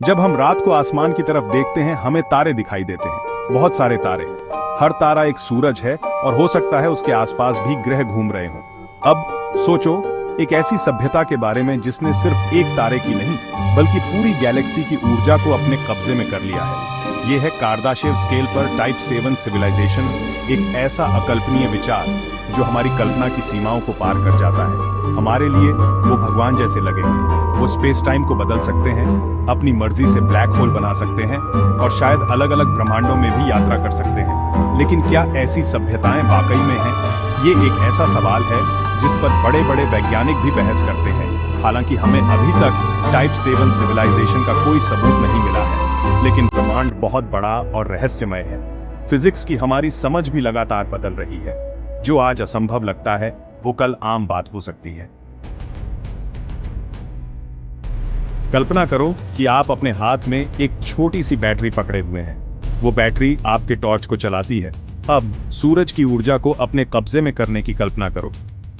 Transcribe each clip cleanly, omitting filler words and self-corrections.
जब हम रात को आसमान की तरफ देखते हैं हमें तारे दिखाई देते हैं, बहुत सारे तारे। हर तारा एक सूरज है और हो सकता है उसके आसपास भी ग्रह घूम रहे हों। अब सोचो एक ऐसी सभ्यता के बारे में जिसने सिर्फ एक तारे की नहीं बल्कि पूरी गैलेक्सी की ऊर्जा को अपने कब्जे में कर लिया है। ये है कार्दाशेव स्केल पर टाइप 7 सिविलाइजेशन, एक ऐसा अकल्पनीय विचार जो हमारी कल्पना की सीमाओं को पार कर जाता है। हमारे लिए वो भगवान जैसे लगेंगे। वो स्पेस टाइम को बदल सकते हैं, अपनी मर्जी से ब्लैक होल बना सकते हैं और शायद अलग अलग ब्रह्मांडों में भी यात्रा कर सकते हैं। लेकिन क्या ऐसी सभ्यताएं वाकई में हैं? ये एक ऐसा सवाल है जिस पर बड़े बड़े वैज्ञानिक भी बहस करते हैं। हालांकि हमें अभी तक टाइप 7 सिविलाइजेशन का कोई सबूत नहीं मिला है, लेकिन ब्रह्मांड बहुत बड़ा और रहस्यमय है। फिजिक्स की हमारी समझ भी लगातार बदल रही है। जो आज असंभव लगता है वो कल आम बात हो सकती है। कल्पना करो कि आप अपने हाथ में एक छोटी सी बैटरी पकड़े हुए हैं। वो बैटरी आपके टॉर्च को चलाती है। अब सूरज की ऊर्जा को अपने कब्जे में करने की कल्पना करो।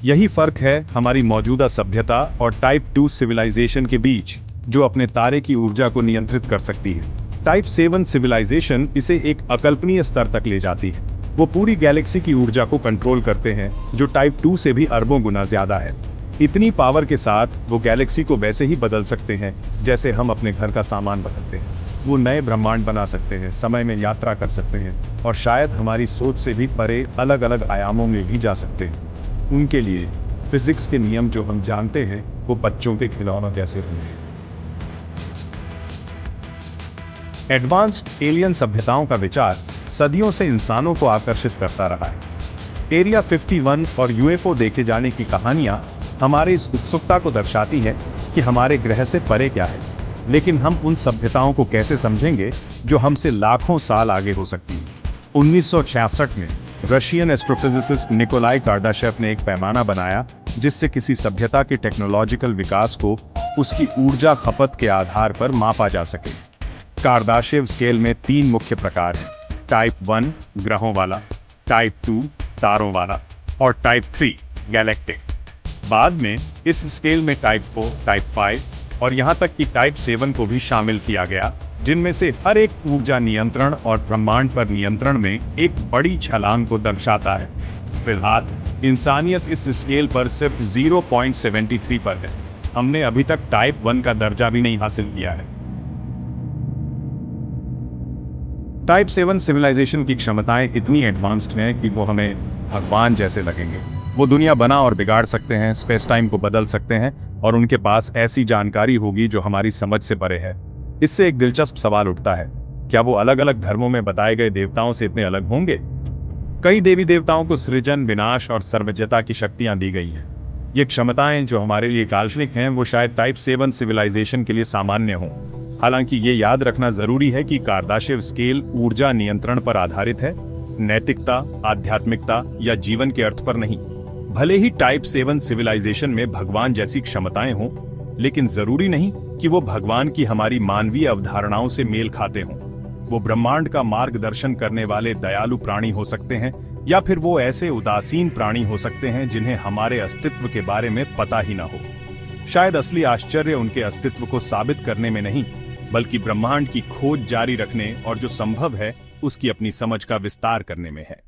यही फर्क है हमारी मौजूदा सभ्यता और टाइप 2 सिविलाइजेशन के बीच, जो अपने तारे की ऊर्जा को नियंत्रित कर सकती है। टाइप 7 सिविलाइजेशन इसे एक अकल्पनीय स्तर तक ले जाती है। वो पूरी गैलेक्सी की ऊर्जा को कंट्रोल करते हैं, जो टाइप 2 से भी अरबों गुना ज्यादा है। इतनी पावर के साथ वो गैलेक्सी को वैसे ही बदल सकते हैं जैसे हम अपने घर का सामान बदलते हैं। वो नए ब्रह्मांड बना सकते हैं, समय में यात्रा कर सकते हैं और शायद हमारी सोच से भी परे अलग अलग आयामों में भी जा सकते हैं। उनके लिए फिजिक्स के नियम जो हम जानते हैं वो बच्चों के खिलौनों जैसे होंगे। एडवांस्ड एलियन सभ्यताओं का विचार सदियों से इंसानों को आकर्षित करता रहा है। एरिया 51 और यूएफओ देखे जाने की कहानियां हमारे इस उत्सुकता को दर्शाती है कि हमारे ग्रह से परे क्या है। लेकिन हम उन सभ्यताओं को कैसे समझेंगे जो हमसे लाखों साल आगे हो सकती हैं? 1966 में रशियन एस्ट्रोफिजिसिस्ट निकोलाई कार्दाशेव ने एक पैमाना बनाया जिससे किसी सभ्यता के टेक्नोलॉजिकल विकास को उसकी ऊर्जा खपत के आधार पर मापा जा सके। कार्दाशेव स्केल में 3 मुख्य प्रकार हैं: टाइप 1 ग्रहों वाला, टाइप 2 तारों वाला और टाइप 3 गैलेक्टिक। बाद में इस स्केल में टाइप 4, टाइप 5 और यहां तक कि टाइप 7 को भी शामिल किया गया, जिनमें से हर एक ऊर्जा नियंत्रण और ब्रह्मांड पर नियंत्रण में एक बड़ी छलांग को दर्शाता है। फिलहाल इंसानियत इस स्केल पर सिर्फ 0.73 पर है। हमने अभी तक टाइप 1 का दर्जा भी नहीं हासिल किया है। टाइप 7 सिविलाइजेशन की क्षमताएं इतनी एडवांस्ड हैं कि वो हमें भगवान जैसे लगेंगे। वो दुनिया बना और बिगाड़ सकते हैं, स्पेस टाइम को बदल सकते हैं और उनके पास ऐसी जानकारी होगी जो हमारी समझ से परे है। इससे एक दिलचस्प सवाल उठता है, क्या वो अलग अलग धर्मों में बताए गए देवताओं से इतने अलग होंगे? कई देवी देवताओं को सृजन, विनाश और सर्वज्ञता की शक्तियां दी गई हैं। ये क्षमताएं जो हमारे लिए काल्पनिक हैं वो शायद टाइप 7 सिविलाइजेशन के लिए सामान्य हों। हालांकि ये याद रखना जरूरी है कि कार्दाशेव स्केल ऊर्जा नियंत्रण पर आधारित है, नैतिकता, आध्यात्मिकता या जीवन के अर्थ पर नहीं। भले ही टाइप 7 सिविलाइजेशन में भगवान जैसी क्षमताएं हों, लेकिन जरूरी नहीं कि वो भगवान की हमारी मानवीय अवधारणाओं से मेल खाते हों। वो ब्रह्मांड का मार्गदर्शन करने वाले दयालु प्राणी हो सकते हैं, या फिर वो ऐसे उदासीन प्राणी हो सकते हैं जिन्हें हमारे अस्तित्व के बारे में पता ही ना हो। शायद असली आश्चर्य उनके अस्तित्व को साबित करने में नहीं, बल्कि ब्रह्मांड की खोज जारी रखने और जो संभव है उसकी अपनी समझ का विस्तार करने में है।